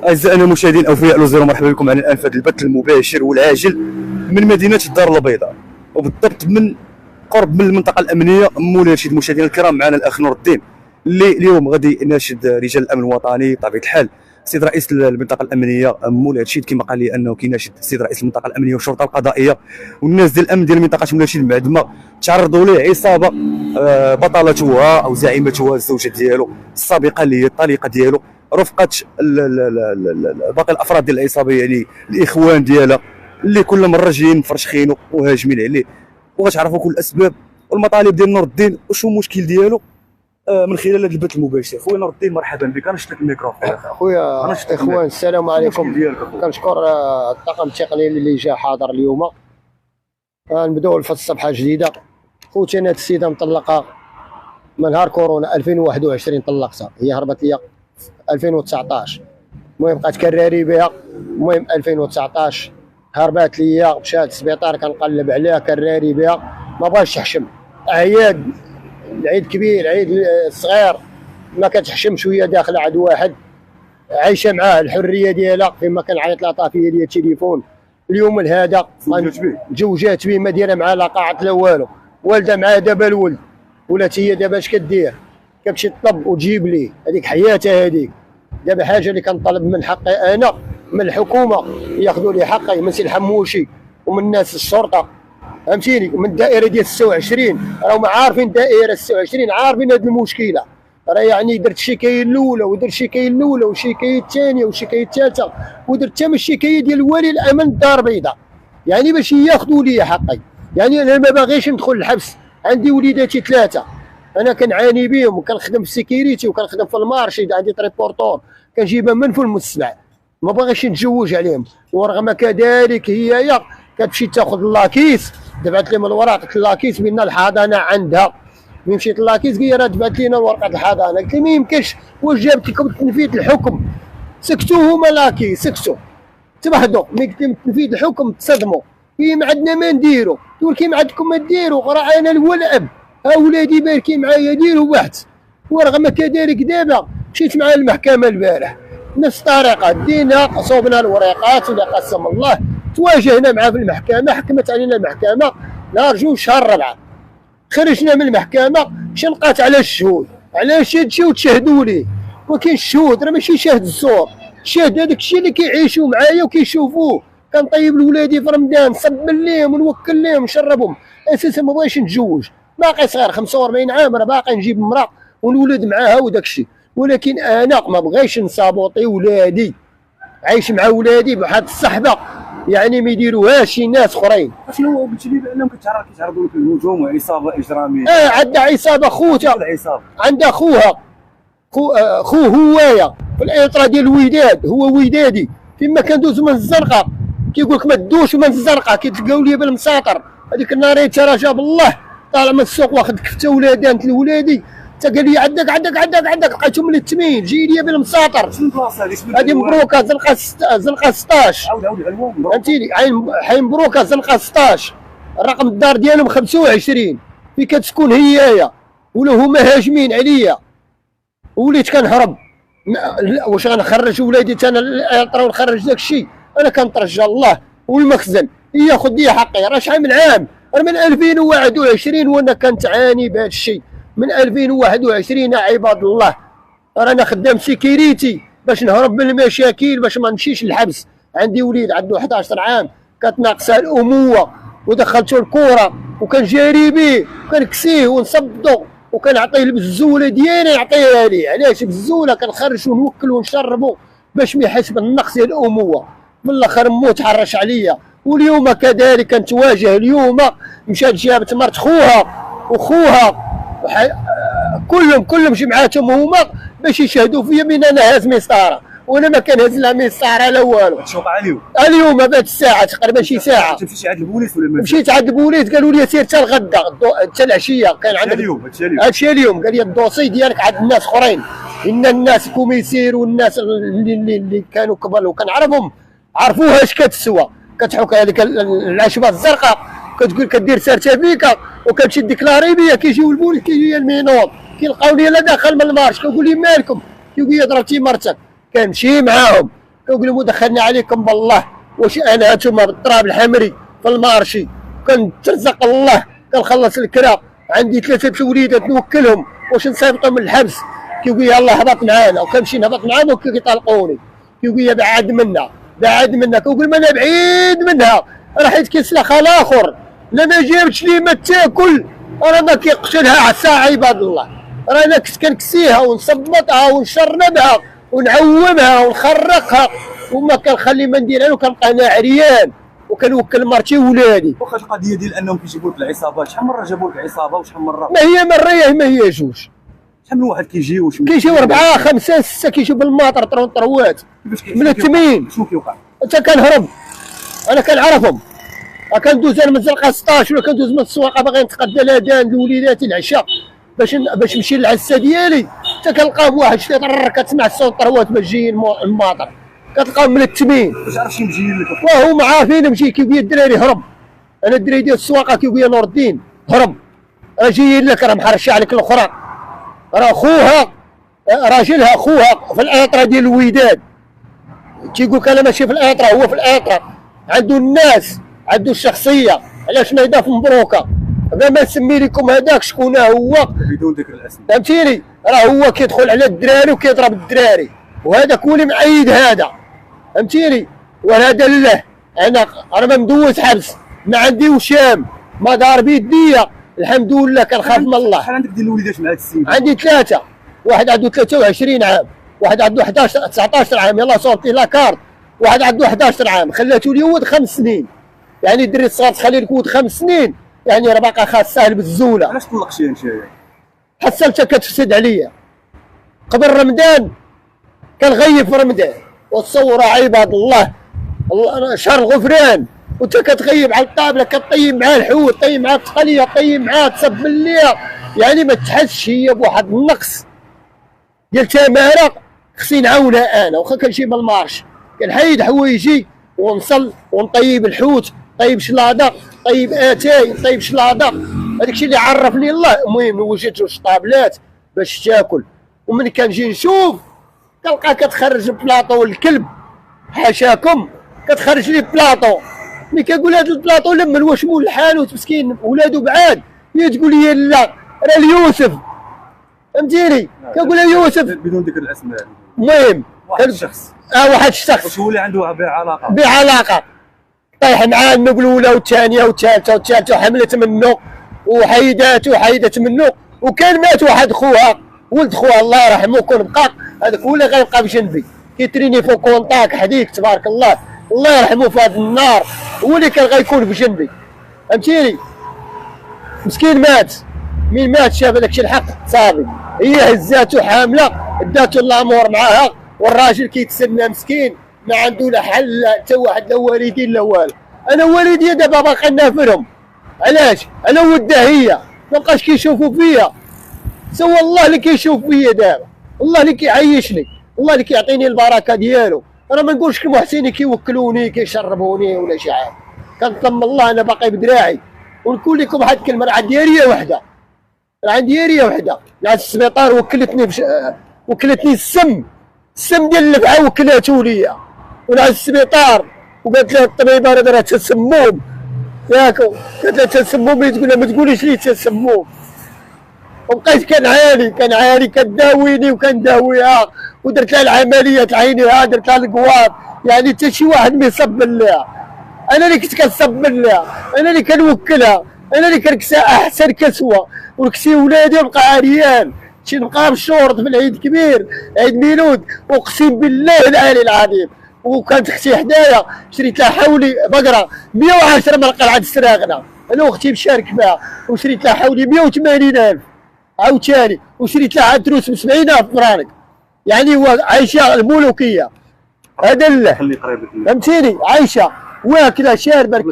أعزائنا المشاهدين الأوفياء الوزير، مرحبا بكم معنا الآن في هذا البث المباشر والعاجل من مدينة الدار البيضاء، وبالضبط من قرب من المنطقة الأمنية. مولاي رشيد. مشاهدينا الكرام، معنا الأخ نور الدين اللي اليوم غادي يناشد رجال الأمن الوطني بطبيعة الحال. السيد رئيس المنطقة الأمنية مولاي رشيد كما قال لي أنه كيناشد السيد رئيس المنطقة الأمنية والشرطة القضائية والناس ديال الأمن ديال منطقة مولاي رشيد المعدمة، تعرضوا ليه عصابة بطلتها أو زعيمتها الزوجة ديالو السابقة اللي هي الطليقة ديالو، رفقت باقي الافراد ديال العصابه، يعني الاخوان ديالها اللي كل مره جايين مفرشخينو وهاجمين عليه، وغتعرفوا كل الاسباب والمطالب ديال نور الدين وشو المشكل ديالو من خلال هذا البث المباشر. خويا نور الدين مرحبا بك، غنشد لك الميكروفون. خويا اخوان السلام عليكم. كنشكر الطاقم التقني اللي جا حاضر اليوم. غنبداو في الصفحه جديده. خوتي انا هاد السيده مطلقه من نهار كورونا 2021 طلقتها، هي هربت ليا 2019. المهم بقات كراري بها. المهم 2019 هربات ليا، مشات للسبيطار كنقلب عليها كراري بها، ما بغاش تحشم. اعياد العيد كبير عيد صغير ما كتحشم، شويه داخله عند واحد عايشه معاه الحريه ديالها، فيما كنعيط لها طافيه ديال التليفون. اليوم لهذا تزوجات به، ما دايره معاه لا قاعه لا والو، والده معاه دابا الولد، ولات هي دابا اش كدير؟ كتمشي تطلب وتجيب ليه، هذيك حياتها هذيك. دابا حاجه اللي كنطالب من حقي انا من الحكومه ياخذوا لي حقي، من سي الحموشي ومن الناس الشرطه، فهمتيني، من الدائره ديال 26 راهم عارفين الدائره 26 عارفين هذه المشكله. راه يعني درت الشكايه الاولى ودرت الشكايه الاولى والشكايه الثانيه والشكايه الثالثه، ودرت حتى من الشكايه ديال ولي الامن الدار البيضاء، يعني باش ياخذوا لي حقي. يعني انا ما باغيش ندخل الحبس، عندي وليداتي 3 انا كنعاني بهم، وكنخدم في السيكيريتي وكنخدم في المارشي، عندي تريبورتور كنجيبها من في المستشفى، ما باغيش نتزوج عليهم. ورغم كذلك هي كتمشي تاخذ اللاكيس، دفعت لهم الوراق، قلت اللاكيس بان الحضانه عندها. ملي مشيت اللاكيس قال لي راه دفعت لينا ورقه الحضانه، قلت ما يمكنش، واش جابت لكم تنفيذ الحكم؟ سكتوا هما لاكيس، سكتوا تبهدوا، ملي قلت لهم تنفيذ الحكم تصدموا، ما عندنا ما نديروا، تقول كيما عندكم ما ديروا، راه انا هو الاب، اولادي باركين معايا ديروا بحث. ورغم كذلك دابا مشيت مع المحكمه البارح نفس الطريقه، دينا صوبنا الورقات ولا قسم الله، تواجهنا معاه في المحكمه، حكمت علينا المحكمه نهار 2 شهر 4. خرجنا من المحكمه شنقات على الشهود، علاش هادشي وتشهدوا ليه، وكاين الشهود راه ماشي شاهد الزور، شاهد هذاك الشيء اللي كيعيشوا معايا وكيشوفوه. كنطيب لولادي في رمضان، نصبن ليهم ونوكل ليهم ونشربهم، اساسا ما بغيتش نتزوج، باقي صغير 45 عام، راه باقي نجيب امراه ونولد معاها وداك الشيء، ولكن انا ما بغيتش نسابوطي ولادي، عايش مع ولادي بواحد الصحبه يعني ما يديروهاش شي ناس اخرين. شنو قلت لي بانهم كيتعرضوا لك الهجوم وعصابه اجراميه؟ عندها عصابه خوتها، عندها خوها خوه هوايه في الاطار ديال الوداد، هو ودادي، فيما كندوز من الزرقاء كيقول لك ما تدوش من الزرقاء، كيتلقاو لي بالمساطر. هذيك النهار ترى بالله طالع من السوق واخد كفته ولادان لولادي، حتى قال لي عندك لقيتهم من التمين، جي لي بالمساطر. شنو البلاصه هذه؟ هذه مبروكه زنقه 16. عاود العنوان. فهمتيني، حي مبروكه زنقه 16، الرقم الدار ديالهم 25 في كتسكن هيايا، ولا هما هاجمين عليا وليت كنهرب. واش غنخرج ولادي انا الاطرا ونخرج داك الشيء؟ انا كنترجى الله والمخزن ياخذ لي حقي. راه شحال من عام، راه من 2021 وانا كنتعاني بهذا الشيء، من 2021 عباد الله. رانا خدام سيكيريتي باش نهرب من المشاكل، باش ما نمشيش للحبس. عندي وليد عنده 11 عام كتناقصها الامومه، ودخلته الكره وكنجاري به وكنكسيه ونصبطو وكنعطيه بالزوله ديالي نعطيها ليه. علاش بالزوله؟ كنخرج ونوكل ونشربو باش ما يحس بالنقص ديال الامومه. من الاخر مو تحرش عليا. واليوم كذلك كنتواجه، اليوم مشات جابت مرت خوها وخوها كلهم جمعاتهم هما باش يشهدوا فيا بان انا هاز مسطره، وانا ما كنهز لا مسطره لا والو. شنو وقع اليوم؟ اليوم بهاد الساعه تقريبا شي ساعه. مشيتي عند البوليس ولا مشيت عند البوليس، قالوا لي سير حتى الغدا حتى العشيه. كان عندك هادشي اليوم، قال لي الدوسي ديالك عند الناس اخرين، ان الناس كوميسير والناس اللي كانوا قبل وكنعرفهم عرفوها اش كتسوى. كتحك هذيك العشبه الزرقاء كتقول كدير سيرتيفيكا وكتمشي ديكلاري بيا، كيجيو البوليس كيجي المينوط كيلقاوني انا داخل من المارش، كنقول لي مالكم؟ كيقول لي ضربتي مرتك. كنمشي معاهم كنقول لهم دخلنا عليكم بالله، واش انا هانتوما بالتراب الحمري في المارشي كنترزق الله كنخلص الكرا، عندي 3 وليدات نوكلهم، واش نصيفطهم من الحبس؟ كيقول لي يلاه هبط معانا، وكنمشي نهبط معاهم وكيطلقوني، كيقول لي بعد منا بعد منا، كنقول ما انا بعيد منها، راه حيت كيسلخ الاخر، لا ما جابتش لي ما تاكل، انا ما كيقتلها عسى عباد الله، رانا كنكسيها ونصبطها ونشربها ونعومها ونخرقها، وما كنخلي ما نديرها له، كنبقى انا عريان وكنوكل مرتي وولادي. واخا القضيه ديال انهم كيجيبوا لك العصابات، شحال مره جابوا لك عصابه وشحال مره؟ ما هي مره ما هي جوج، شحال من واحد كيجيو؟ كيجيو 4 5 6 كيجيو بالماطر طروات من التمين. شنو كيوقع؟ انت كنهرب، انا كنعرفهم، كندوز انا من الزنقه 16 ولا كندوز من السواقه باغي نتقدى الاذان لوليداتي العشاء باش نمشي للعسه ديالي، حتى كنلقاهم واحد شويه كتسمع الصوت طروات باش جايين الماطر، كتلقاهم من التمين. واش عرفتي مجيين لك؟ وهو عارفين مشي، كيقول لي الدراري هرب، انا الدراري ديال السواقه كيقول لي نور الدين هرب، راه جايين لك، راه محرشة عليك الاخرى، راه خوها راجلها خوها في الاطره ديال الوداد، تيقول لك انا ماشي في الاطره، هو في الاطره، عنده الناس، عنده الشخصيه، علاش نايضه في مبروكه، ما نسمي لكم هذاك شكون هو بدون ذكر الاسم، فهمتيني، راه هو كيدخل على الدراري وكيضرب الدراري، وهذاك هو اللي معيد هذا، فهمتيني، وهذا لله، انا ما مدوز حبس، ما عندي وشام، ما دار بيديا، الحمد لله كنخاف من الله. شحال عندك ديال الوليدات مع هذا السيد؟ عندي 3، واحد عنده 23 عام، واحد عنده 11 19 عام، يلاه صورتي لاكارت، واحد عنده 11 عام، خلاته لي ولد 5 سنين، يعني الدري الصغار تخلي لك ولد 5 سنين، يعني راه باقا خاص ساهل بالزوله. علاش طلقتي انت؟ حصلتها كتفسد عليا قبل رمضان، كنغيب في رمضان، وتصور عباد الله شهر الغفران، وانت كتغيب على الطابله، كطيب معاه الحوت، طيب معاه التقليه، طيب معاه تصب الليا، يعني ما تحسش هي بواحد النقص ديال تماره، خصني نعاونها انا، واخا كنمشي من المارش كنحيد حوايجي ونصل ونطيب الحوت، طيب شلاضه، طيب اتاي، طيب شلاضه، هذاك الشيء اللي عرفني الله. المهم وجدت الطابلات باش تاكل، ومن كنجي نشوف كنلقى كتخرج بلاطو الكلب، حاشاكم كتخرج لي بلاطو، ملي كنقول هذا البلاطو لمن واش مول الحانوت مسكين ولادو بعاد، هي تقول لي لا راه اليوسف، فهمتيني، كنقول لها يوسف بدون ذكر الاسماء. المهم واحد الشخص، واحد الشخص واش هو اللي عنده بعلاقه طايح معاه النوب الاولى والثانيه والثالثه وحملت منه وحيدات منه، وكان مات واحد خوها، ولد خوها الله يرحمه، كون بقى هذاك هو اللي غيبقى بجنبي، كيتريني فوق كونطاك حديك تبارك الله، الله يرحمه في هذا النار، هو اللي كان غيكون بجنبي، فهمتيني، مسكين مات، مين مات شاف هذاك الشيء الحق صافي، هي هزاتو حامله داتو الامور معاها، والراجل كيتسنى مسكين ما عنده لا حل حتى واحد، لا والدين لا والو، انا والدي دابا باقي نافرهم، علاش؟ انا ودها هي ما بقاش كيشوفوا فيا، سوى الله اللي كيشوف فيا دابا، الله اللي كيعيشني، الله اللي كيعطيني البركه ديالو، انا ما نقولش المحسنين كيوكلوني كيشربوني ولا شي حاجه، كنطلب من الله انا باقي بدراعي، ونقول لكم واحد الكلمه، راه عندي ريه وحده، راه عندي ريه وحده، ناس السبيطار وكلتني السم ديال اللفعه وكلاتو ليا، وناس السبيطار وقالت لها الطبيبه راه تسموم، ياك قالت لها تسموم، تقول لها ما تقوليش لي تسموم، وبقيت كنعاني كداويني وكنداويها، ودرت لها العمليات عينيها، درت لها القواط، يعني حتى شي واحد ما يصبن لها، انا اللي كنت كنصبن لها، انا اللي كنوكلها، انا اللي كنكسى احسن كسوه، ونكسي ولادي ونبقى عريان، شي نبقى بالشورت في العيد كبير، عيد ميلود، اقسم بالله العلي العظيم، وكانت اختي حدايا شريت لها حولي بقره 110 من قلعه السراغنه، انا واختي مشارك معها، وشريت لها حولي 180,000 عاوتاني، وشريت لها عتروس ب 70,000 فرانك، يعني هو عايشه الملوكيه، هذا له فهمتيني، عايشه واكله شاربه،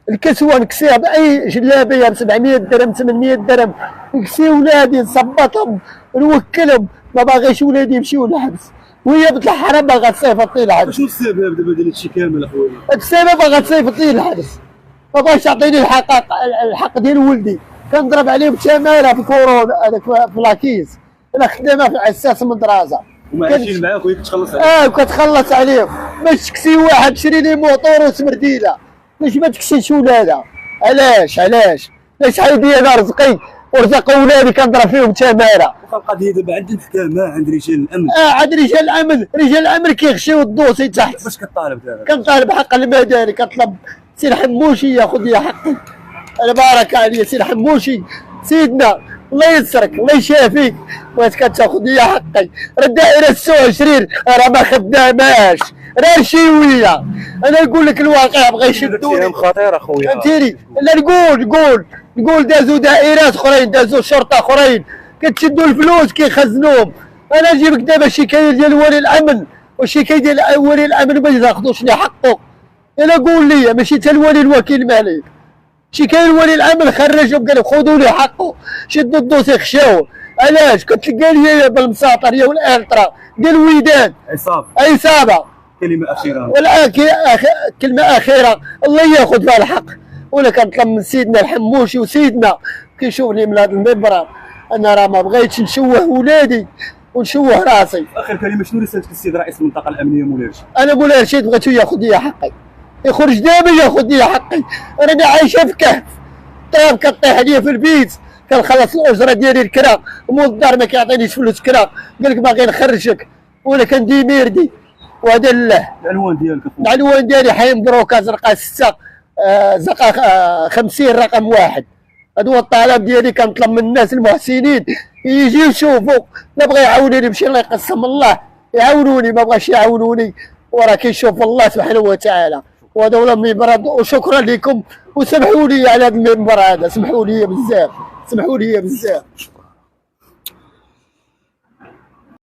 الكسوه نكسيها باي جلابيه ب 700 درهم 800 درهم، نكسي ولادي نصبطهم نوكلهم، ما باغيش ولادي يمشيو للحبس، وهي بنت الحرام باغا تصيفط لي الحبس. شنو السبب دابا ديال هادشي كامل اخويا؟ السبب باغا تصيفط لي الحبس، ما بغاش تعطيني الحق ديال ولدي، كنضرب عليه بتماره في كورونا، هذاك في لاكيز، انا خدامه في العساس من درازه، وما عايشين معاك ويتخلص عليك. كتخلص عليهم. باش تكسي واحد تشري لي موطور وسمرديله، باش ما تكسيش ولادها. علاش شحال انا رزقي ورزق ولادي كنضرب فيهم تماره. القضيه دابا عند المحكمه، عند رجال الامن. عند رجال الامن كيغشيو الدوسي تحت. باش كطالب دابا؟ كنطالب حق المدني، كنطلب سي الحموشي ياخذ لي حقي. انا بارك عليا سي الحموشي سيدنا، الله يسرك الله يشافيك، بغيت كتاخذ لي حقي. راه الدائره 26 راه ما خداماش، راه شويه. انا نقول لك الواقع بغا يشدوني. خطير اخويا فهمتيني؟ لا نقول دازوا دائرات اخرين، دازوا شرطه اخرين كتشدوا الفلوس كيخزنوهم. انا نجيب لك دابا شكايه ديال ولي الامن والشكايه ديال ولي الامن ما ياخذوش لي حقه. انا قول لي ماشي حتى الولي الوكيل المالي، شكايه ولي الامن خرجهم قال خذوا لي حقه، شدوا الدوسي خشاوه. علاش؟ كتلقى لي بالمساطر يا والالترا ديال الوداد عصابه. كلمه اخيره والان كلمه اخيره، الله ياخذ فيها الحق. وانا كنطلب من سيدنا الحموشي وسيدنا كيشوفني من هذا المنبر، انا راه ما بغيتش نشوه ولادي ونشوه راسي. اخر كلمه، شنو رسالتك السيد رئيس المنطقه الامنيه مولاي رشيد؟ انا مولاي رشيد بغيتو ياخذ لي حقي، يخرج دابا ياخذ لي حقي. انا عايشه في كهف، التراب كطيح عليا في البيت، كنخلص الاجره ديالي الكرا، مول الدار ما كيعطينيش فلوس كرا، قال لك باغي نخرجك وانا كندي ميردي. وهذا لله. العنوان ديالك اخويا؟ العنوان ديالي حي مبروكه زرقاء 6 زرقاء 50 رقم 1. هذا هو الطلب ديالي، كنطلب من الناس المحسنين يجيو يشوفوا. لا بغى يعاونوني نمشي الله يقسم الله يعاونوني، ما بغاش يعاونوني وراه كيشوف الله سبحانه وتعالى. وهذا هو المنبر، وشكرا لكم وسمحوا لي على هذا المنبر هذا، سمحوا لي بزاف.